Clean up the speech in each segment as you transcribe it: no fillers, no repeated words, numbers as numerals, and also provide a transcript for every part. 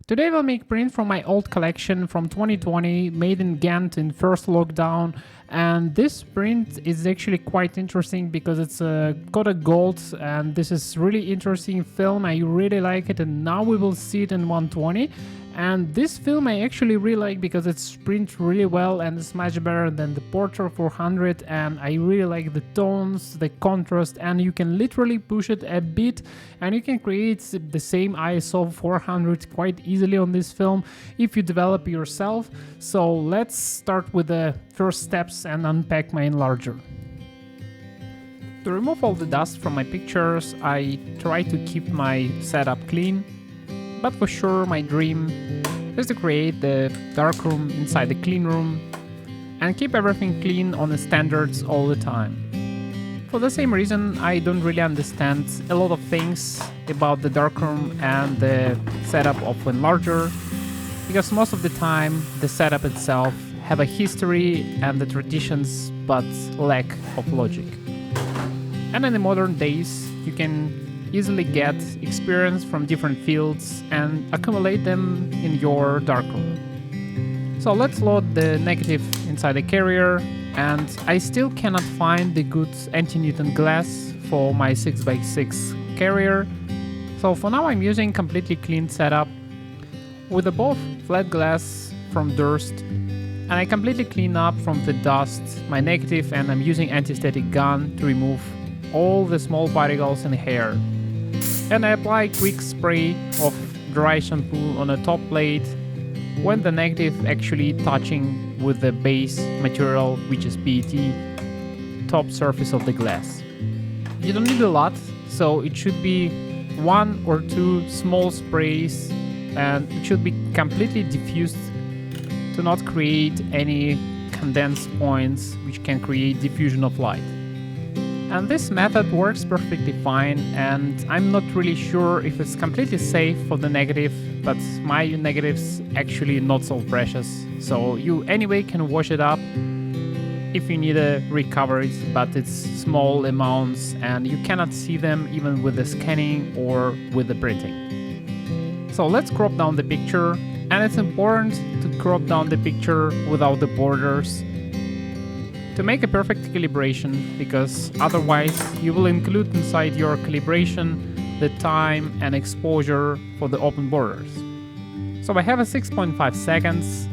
Today we'll make print from my old collection from 2020, made in Ghent in first lockdown, and this print is actually quite interesting because it's a Kodak Gold, and this is really interesting film. I really like it, and now we will see it in 120. And this film I actually really like because it's print really well and it's much better than the Portra 400, and I really like the tones, the contrast, and you can literally push it a bit and you can create the same ISO 400 quite easily on this film if you develop yourself. So let's start with the first steps and unpack my enlarger. To remove all the dust from my pictures, I try to keep my setup clean. But for sure, my dream is to create the darkroom inside the clean room and keep everything clean on the standards all the time. For the same reason, I don't really understand a lot of things about the darkroom and the setup of enlarger, because most of the time the setup itself have a history and the traditions but lack of logic. And in the modern days, you can easily get experience from different fields and accumulate them in your darkroom. So let's load the negative inside the carrier, and I still cannot find the good anti-Newton glass for my 6x6 carrier. So for now I'm using completely clean setup with above flat glass from Durst, and I completely clean up from the dust my negative, and I'm using anti-static gun to remove all the small particles in the hair. And I apply quick spray of dry shampoo on the top plate when the negative actually touching with the base material, which is PET, top surface of the glass. You don't need a lot, so it should be 1 or 2 small sprays, and it should be completely diffused to not create any condensed points which can create diffusion of light. And this method works perfectly fine, and I'm not really sure if it's completely safe for the negative, but my negative's actually not so precious, so you anyway can wash it up if you need to recover it, but it's small amounts and you cannot see them even with the scanning or with the printing. So let's crop down the picture, and it's important to crop down the picture without the borders to make a perfect calibration, because otherwise you will include inside your calibration the time and exposure for the open borders. So I have a 6.5 seconds,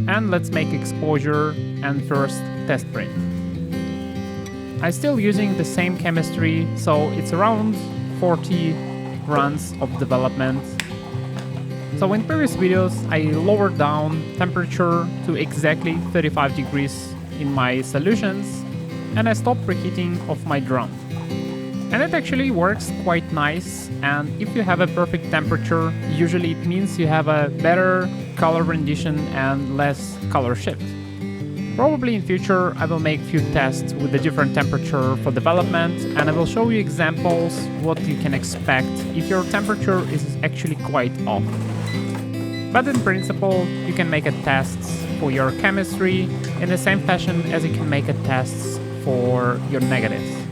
and let's make exposure and first test print. I'm still using the same chemistry, so it's around 40 runs of development. So in previous videos I lowered down temperature to exactly 35 degrees in my solutions, and I stopped preheating of my drum. And it actually works quite nice, and if you have a perfect temperature, usually it means you have a better color rendition and less color shift. Probably in future I will make few tests with a different temperature for development, and I will show you examples what you can expect if your temperature is actually quite off. But in principle, you can make a test for your chemistry in the same fashion as you can make a test for your negatives.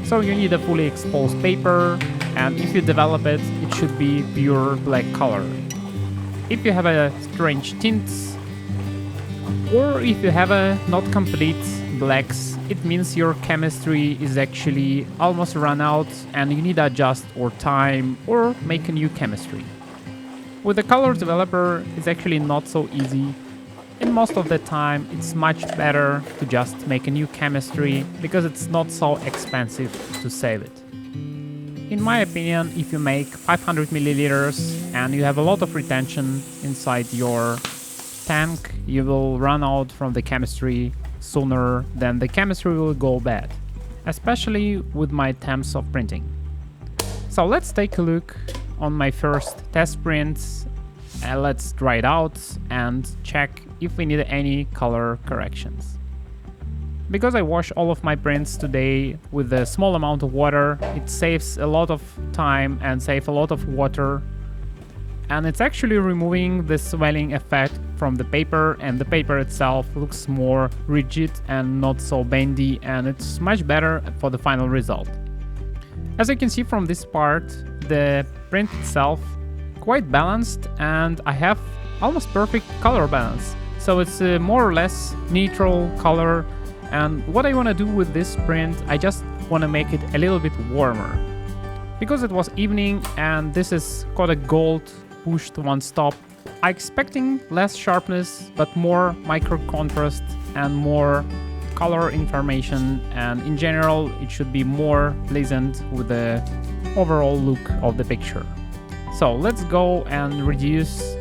So you need a fully exposed paper, and if you develop it, it should be pure black color. If you have a strange tints, or if you have a not complete blacks, it means your chemistry is actually almost run out and you need to adjust or time or make a new chemistry. With the color developer, it's actually not so easy, and most of the time it's much better to just make a new chemistry because it's not so expensive to save it. In my opinion, if you make 500 milliliters and you have a lot of retention inside your tank, you will run out from the chemistry sooner than the chemistry will go bad, especially with my temps of printing. So let's take a look on my first test prints, and let's dry it out and check if we need any color corrections. Because I wash all of my prints today with a small amount of water, it saves a lot of time and saves a lot of water, and it's actually removing the swelling effect from the paper, and the paper itself looks more rigid and not so bendy, and it's much better for the final result. As you can see from this part, the print itself quite balanced, and I have almost perfect color balance. So it's a more or less neutral color. And what I want to do with this print, I just want to make it a little bit warmer. Because it was evening and this is Kodak Gold pushed one stop, I'm expecting less sharpness but more micro contrast and more color information, and in general it should be more pleasant with the overall look of the picture. So let's go and reduce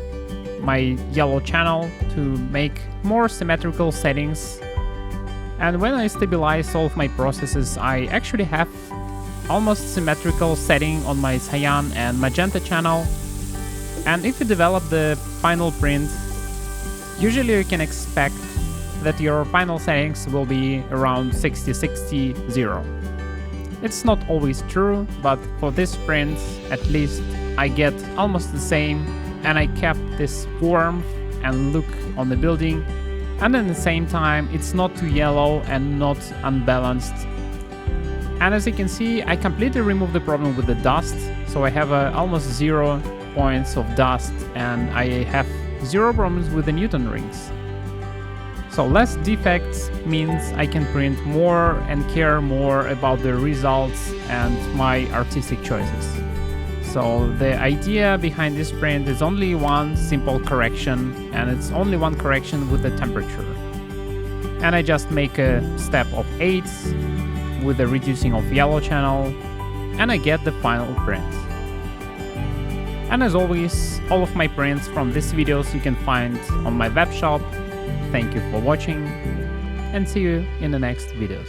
my yellow channel to make more symmetrical settings. And when I stabilize all of my processes, I actually have almost symmetrical setting on my cyan and magenta channel. And if you develop the final print, usually you can expect that your final settings will be around 60-60-0. It's not always true, but for this print, at least I get almost the same, and I kept this warmth and look on the building, and at the same time it's not too yellow and not unbalanced. And as you can see, I completely removed the problem with the dust, so I have almost 0 points of dust, and I have 0 problems with the Newton rings. So less defects means I can print more and care more about the results and my artistic choices. So the idea behind this print is only one simple correction, and it's only one correction with the temperature. And I just make a step of 8 with the reducing of yellow channel, and I get the final print. And as always, all of my prints from these videos you can find on my web shop. Thank you for watching, and see you in the next videos.